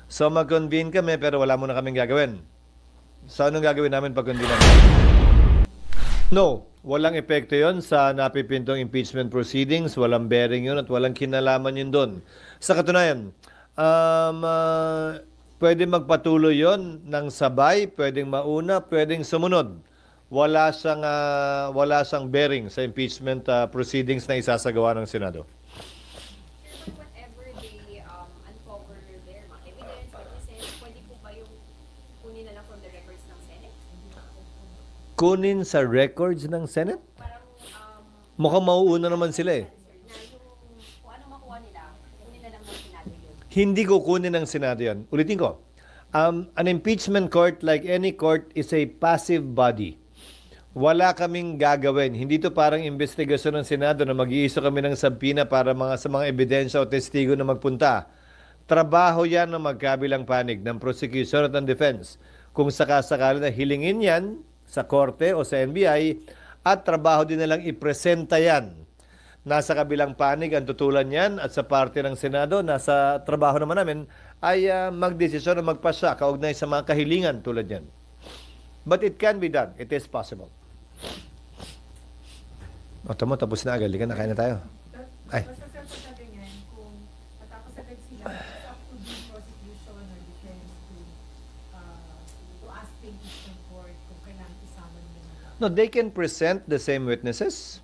So mag-convene kami pero wala muna kaming gagawin. So anong gagawin namin pag-convene namin? No, walang epekto yon sa napipintong impeachment proceedings, walang bearing yun at walang kinalaman yun doon. Sa katunayan, um, uh, pwede magpatuloy yon ng sabay, pwedeng mauna, pwedeng sumunod. Wala siyang bearing sa impeachment proceedings na isasagawa ng Senado. But whatever they uncover there, mga evidence, witnesses, pwede po ba yung kunin na lang from the records ng Senate? Kunin sa records ng Senate? Parang, Mukhang mauuna naman sila eh. sir, na yung kung anong makuha nila, kunin na lang ng Senado yun. Hindi ko kunin ng Senado yan. Ulitin ko. An impeachment court, like any court, is a passive body. Wala kaming gagawin. Hindi to parang investigasyon ng Senado na mag-iiso kami ng sabpina para sa mga ebidensya o testigo na magpunta. Trabaho yan ng magkabilang panig ng prosecution at ng defense. Kung sakasakali na hilingin yan sa korte o sa NBI, at trabaho din nilang ipresenta yan. Nasa kabilang panig ang tutulan yan at sa parte ng Senado, nasa trabaho naman namin ay magdesisyon o magpasya kaugnay sa mga kahilingan tulad yan. But it can be done. It is possible. O, tamo, tapos na agad. Likan na, kain na tayo. Ay. Basta sir, sa ganyan, kung matapos agad sila, it's up to the prosecution or defense to ask the impeachment court kung kailangan isama nila. No, they can present the same witnesses.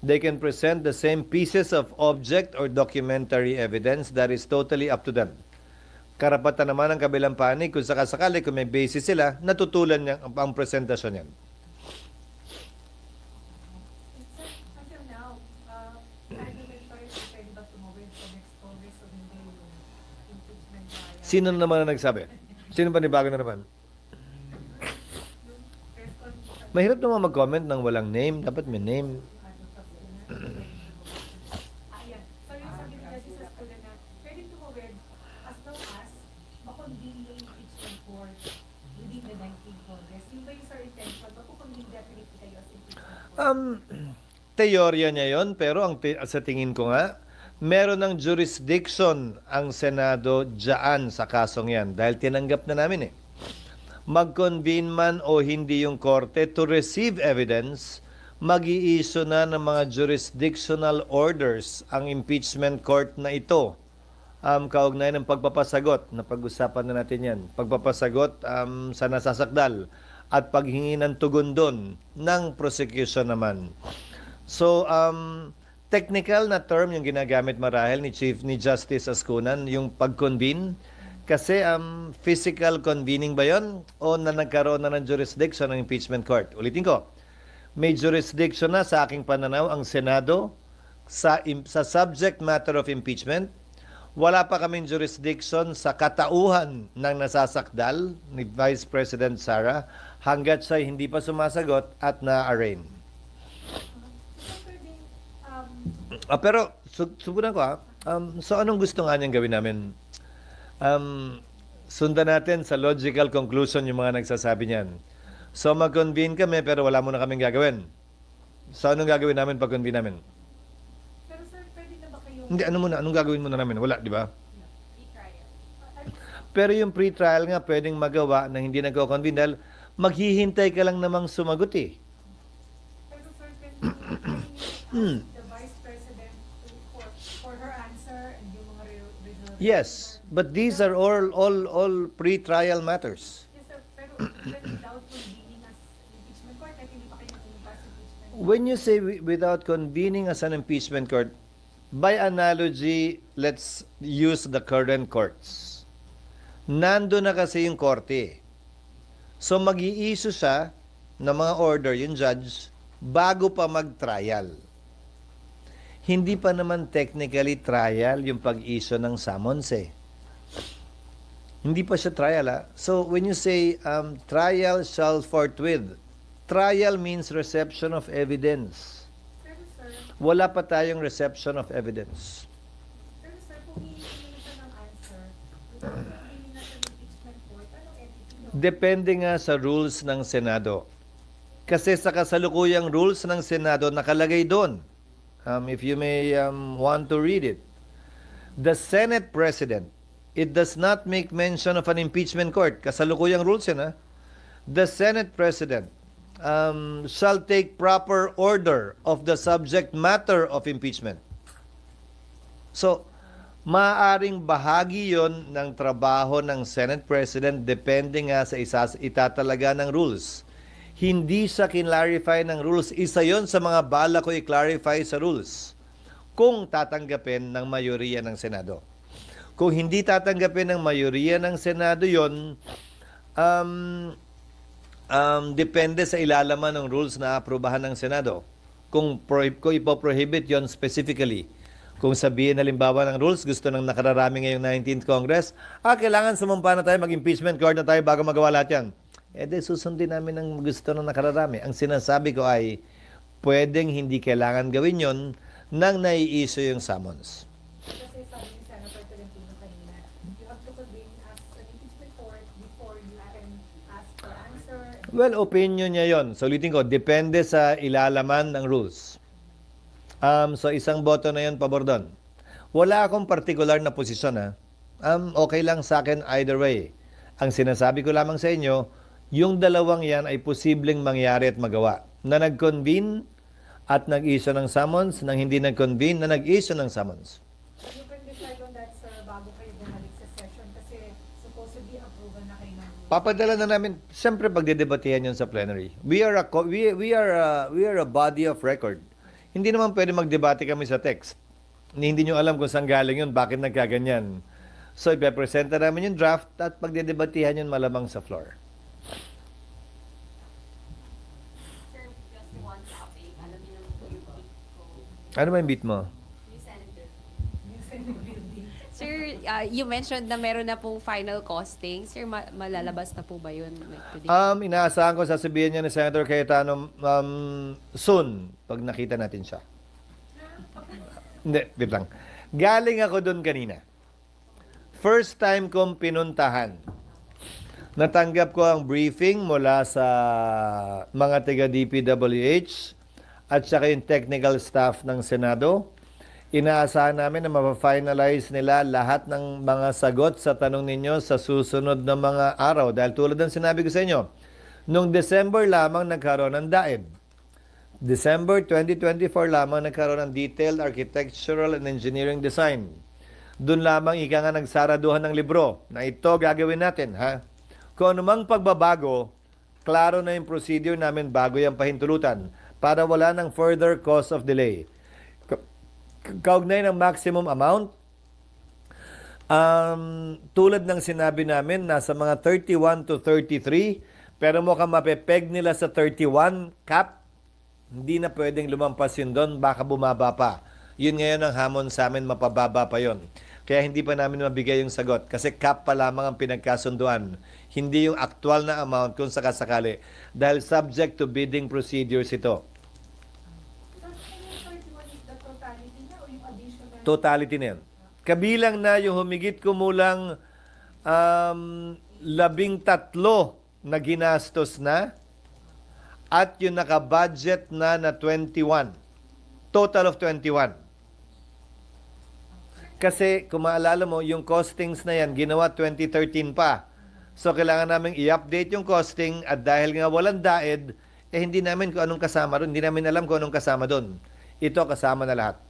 They can present the same pieces of object or documentary evidence. That is totally up to them. Karapatan naman ng kabilang panig, kung sakasakali, kung may basis sila, natutulan niya ang presentasyon yan. Until now, argumentary pwede ba tumawid sa next Congress o hindi yung impeachment trial? Sino naman ang nagsabi? Sino panibago na naman? Yung press conference, Mahirap naman mag-comment ng walang name. Dapat may name. ayan. So yung sabi ni Justice Escudero na pwede tumawid as long as makonvene yung impeachment court within the 19th Congress. Yung ba yung sir intention? Makukonvene definitely kayo as impeachment court? Teorya niya yon, pero sa tingin ko nga, meron ng jurisdiction ang Senado dyan sa kasong yan dahil tinanggap na namin eh. Mag-convene man o hindi yung korte to receive evidence, mag-iiso na ng mga jurisdictional orders ang impeachment court na ito. Kaugnay ng pagpapasagot, na pag-usapan na natin yan, pagpapasagot sa nasasakdal at paghingi ng tugon doon ng prosecution naman. So, technical na term yung ginagamit marahil ni Justice Ascunan, yung pag-convene. Kasi physical convening ba yon o na nagkaroon na ng jurisdiction ng impeachment court? Ulitin ko, may jurisdiction na sa aking pananaw ang Senado sa subject matter of impeachment. Wala pa kaming jurisdiction sa katauhan ng nasasakdal ni Vice President Sara hanggat siya hindi pa sumasagot at na-arraign. Pero subukan ko so anong gusto nga niyang gawin namin? Sundan natin sa logical conclusion yung mga nagsasabi niyan. So mag-convene kami pero wala muna kaming gagawin. So anong gagawin namin pag-convene namin? Pero sir, pwede na ba kayo? Hindi, anong gagawin muna namin? Wala, di ba? Pre-trial. Pero yung pre-trial nga pwedeng magawa na hindi nagko-convene dahil maghihintay ka lang namang sumagot eh. Pero sir, can you ask the Vice President for her answer and yung mga result? Yes, but these are all pre-trial matters. Yes sir, pero without convening as impeachment court, kahit hindi pa kayo pumunta sa impeachment court. When you say without convening as an impeachment court, by analogy, let's use the current courts. Nando na kasi yung korte. So mag-iiso siya ng mga order, yung judge, bago pa mag-trial. Hindi pa naman technically trial yung pag-iso ng summons eh. Hindi pa siya trial ah. So when you say trial shall forthwith, trial means reception of evidence. Pero sir, Wala pa tayong reception of evidence. kung hihingi na siya ng answer, without convening na sa impeachment court, anong entity? Depende nga sa rules ng Senado. Kasi sa kasalukuyang rules ng Senado, nakalagay doon. If you may want to read it. The Senate President it does not make mention of an impeachment court. Kasalukuyang rules yan, ha? The Senate President shall take proper order of the subject matter of impeachment. So, maaring bahagi yon ng trabaho ng Senate President depende nga sa itatalaga ng rules. Hindi sa kinlarify ng rules. Isa yon sa mga bala ko i-clarify sa rules. Kung tatanggapin ng mayoriya ng Senado. Kung hindi tatanggapin ng mayoriya ng Senado yon, depende sa ilalaman ng rules na aprubahan ng Senado. Kung ipoprohibit yon specifically. Kung sabihin halimbawa ng rules, gusto ng nakararami ngayong 19th Congress, kailangan sumumpa na tayo, mag-impeachment court na tayo bago magawa lahat yan. Susundin namin ang gusto ng nakararami. Ang sinasabi ko ay, pwedeng hindi kailangan gawin yon nang nai-issue yung summons. Kasi sabi ni Senator Tolentino kanina, you have to convene as an impeachment court before you can ask for answer. Well, opinion niya yon. So, ulitin ko, depende sa ilalaman ng rules. So, isang boto na yon pabor doon. Wala akong particular na posisyon, ha. Okay lang sa akin either way. Ang sinasabi ko lamang sa inyo, yung dalawang yan ay posibleng mangyari at magawa. Na nag-convene at nag-issue ng summons, nang hindi nag-convene na nag-issue ng summons. So you can decide on that, sir, bago kayo bumalik sa session kasi supposedly approval na kayo ng rules. Papadala na namin, siyempre pagdedebatehan yun sa plenary. We are a body of record. Hindi naman pwede magdebate kami sa text. Hindi nyo alam kung saan galing yun, bakit nagkaganyan. So, ipepresenta namin yung draft at pagdedebatehan yun malamang sa floor. Sir, just one topic. Alam niyo naman po yung beat ko. Ano ba yung beat mo? Yung Senator. Yung Senate building. Sir, you mentioned na meron na pong final costing. Sir, malalabas na po ba yun? Inaasahan ko sasabihin niya ni Senator Cayetano soon, pag nakita natin siya. Hindi, wait lang. Galing ako doon kanina. First time kong pinuntahan. Natanggap ko ang briefing mula sa mga taga-DPWH at saka yung technical staff ng Senado. Inaasahan namin na mapafinalize nila lahat ng mga sagot sa tanong ninyo sa susunod na mga araw. Dahil tulad ng sinabi ko sa inyo, noong December lamang nagkaroon ng DAED. December 2024 lamang nagkaroon ng Detailed Architectural and Engineering Design. Doon lamang ika nga nagsaraduhan ng libro na ito gagawin natin, ha? Kung anumang pagbabago, klaro na yung procedure namin bago yung pahintulutan para wala ng further cause of delay. Kaugnay ng maximum amount, tulad ng sinabi namin, nasa mga 31 to 33, pero mukhang mapepeg nila sa 31 cap, hindi na pwedeng lumampas yun doon, baka bumaba pa. Yun ngayon ang hamon sa amin, mapababa pa yon. Kaya hindi pa namin mabigay yung sagot kasi cap pa lamang ang pinagkasunduan. Hindi yung actual na amount kung sakasakali. Dahil subject to bidding procedures ito. So, yung 31 is the totality na o yung additional? Totality na yan. Kabilang na yung humigit kumulang 13 na ginastos na at yung naka-budget na 21. Total of 21. Kasi kung maalala mo, yung costings na yan, ginawa 2013 pa. So, kailangan namin i-update yung costing at dahil nga walang DAED, hindi namin kung anong kasama doon. Hindi namin alam kung anong kasama doon. Ito kasama na lahat.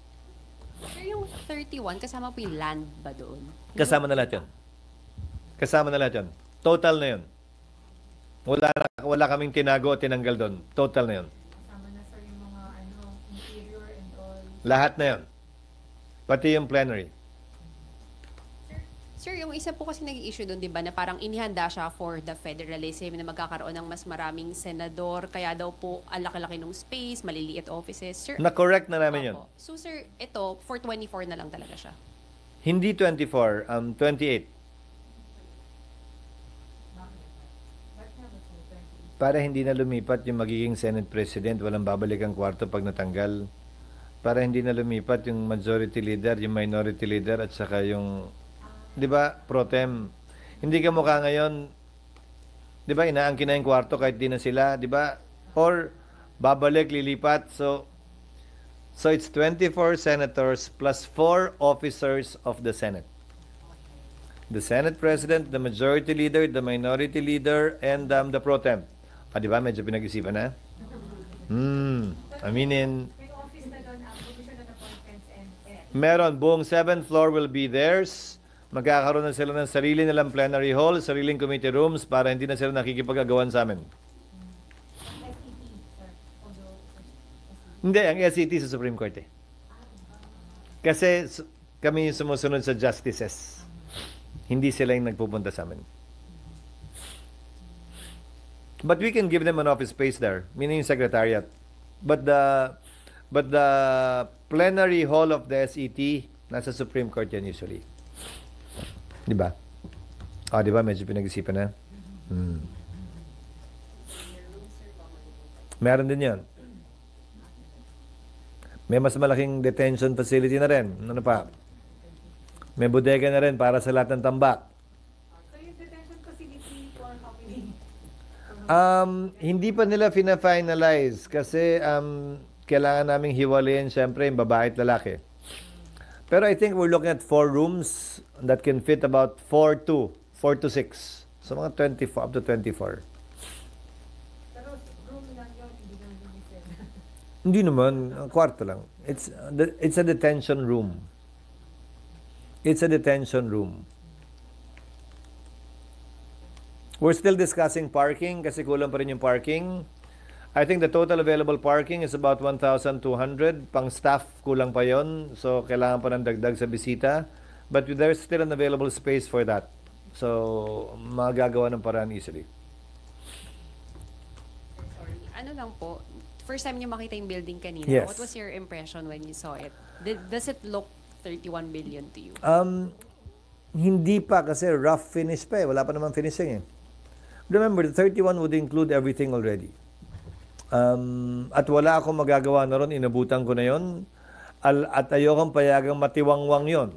Sir, yung 31, kasama po yung land ba doon? Kasama na lahat yun. Kasama na lahat yun. Total na yun. Wala kaming tinago o tinanggal doon. Total na yun. Kasama na, sir, yung mga interior and all. Lahat na yun. Pati yung plenary. Sir, yung isa po kasi nag-issue doon, di ba, na parang inihanda siya for the federalism na magkakaroon ng mas maraming senador, kaya daw po ang laki-laki ng space, maliliit offices. Sir, Na-correct na namin yun. opo. So, sir, ito, for 24 na lang talaga siya. Hindi 24, 28. Bakit nga ba, sir, 20? Para hindi na lumipat yung magiging Senate President, walang babalik ang kwarto pag natanggal. Para hindi na lumipat yung majority leader, yung minority leader, at saka yung, di ba, pro tem. Hindi ka mukha ngayon, di ba, inaangkin na yung kwarto kahit di na sila, di ba? Or, babalik, lilipat. So it's 24 senators plus 4 officers of the Senate. The Senate President, the Majority Leader, the Minority Leader, and the Pro Temp. Di ba? Medyo pinag-isipan na. Aminin. May office na doon ang provision of appointments and Meron. Buong 7th floor will be theirs. Magkakaroon na sila ng sarili nilang plenary hall, sariling committee rooms para hindi na sila nakikipag-agawan sa amin. SEP, sir. Although, Hindi, ang SET sa Supreme Court eh. Kasi kami yung sumusunod sa justices. Hindi sila yung nagpupunta sa amin. But we can give them an office space there, meaning secretariat. But the plenary hall of the SET, nasa Supreme Court yan usually. Di ba? Di ba? Medyo pinag-isipan na. Meron din yan. May mas malaking detention facility na rin. Ano pa? May bodega na rin para sa lahat ng tambak. so yung detention facility for how many? Hindi pa nila fina-finalize kasi kailangan naming hiwalayin siyempre yung babae at lalaki. Pero I think we're looking at 4 rooms that can fit about 4 to 6. So mga 24 up to 24. Pero room lang yun, hindi naman yung isa. Hindi naman, kwarto lang. It's a detention room. It's a detention room. We're still discussing parking kasi kulang pa rin yung parking. I think the total available parking is about 1,200. Pang staff, kulang pa yon. So, kailangan pa ng dagdag sa bisita. But there's still an available space for that. So, magagawa ng paraan easily. Sorry. Ano lang po, first time niyo makita yung building kanina, Yes. what was your impression when you saw it? Does it look 31 billion to you? Hindi pa kasi rough finish pa eh. Wala pa naman finishing eh. Remember, the 31 would include everything already. At wala akong magagawa na ron, inabutan ko na yon. At ayokong payagang matiwangwang yon.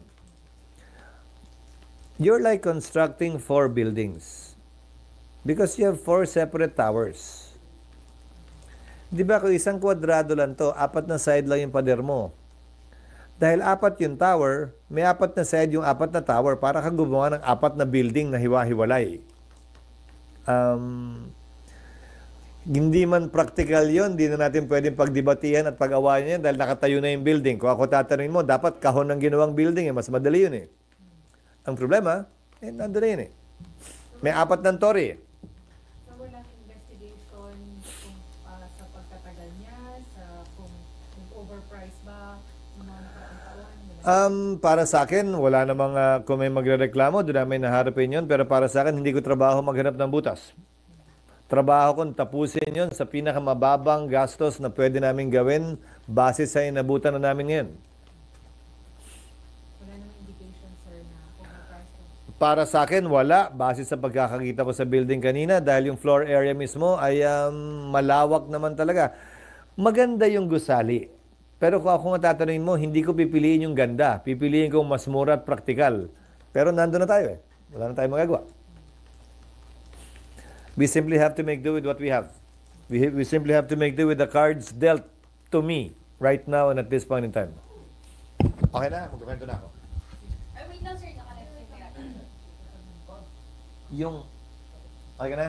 You're like constructing 4 buildings. Because you have 4 separate towers. Di ba kung isang kwadrado lang to, 4 na side lang yung pader mo. Dahil 4 yung tower, may 4 na side yung 4 na tower para kang gumawa ng 4 na building na hiwa-hiwalay. Hindi man practical yon, hindi na natin pwedeng pagdebatihan at pag-awayan yan dahil nakatayo na yung building. Kung ako tatanungin mo, dapat kahon ng ginawang building, mas madali yun eh. Ang problema, nandun na yun eh. May 4 ng tori eh. So walang investigation kung sa pagtatagal niya, kung overpriced ba, yung mga nakakataon, wala. Para sa akin, wala namang kung may magrereklamo, doon namin naharapin yun. Pero para sa akin, hindi ko trabaho maghanap ng butas. Trabaho ko tapusin yon sa pinakamababang gastos na pwede namin gawin base sa inabutan na namin ngayon. Wala namang indication, sir, na overpriced. Para sa akin, wala. Base sa pagkakakita ko sa building kanina dahil yung floor area mismo ay malawak naman talaga. Maganda yung gusali. Pero kung ako nga tatanungin mo, hindi ko pipiliin yung ganda. Pipiliin ko mas mura at praktikal. Pero nandun na tayo eh. Wala na tayong magagawa. We simply have to make do with what we have. We simply have to make do with the cards dealt to me right now and at this point in time. Okay na, magkukwento na ako. Ay, wait lang sir, naka-live kayo. Yung, okay ka na?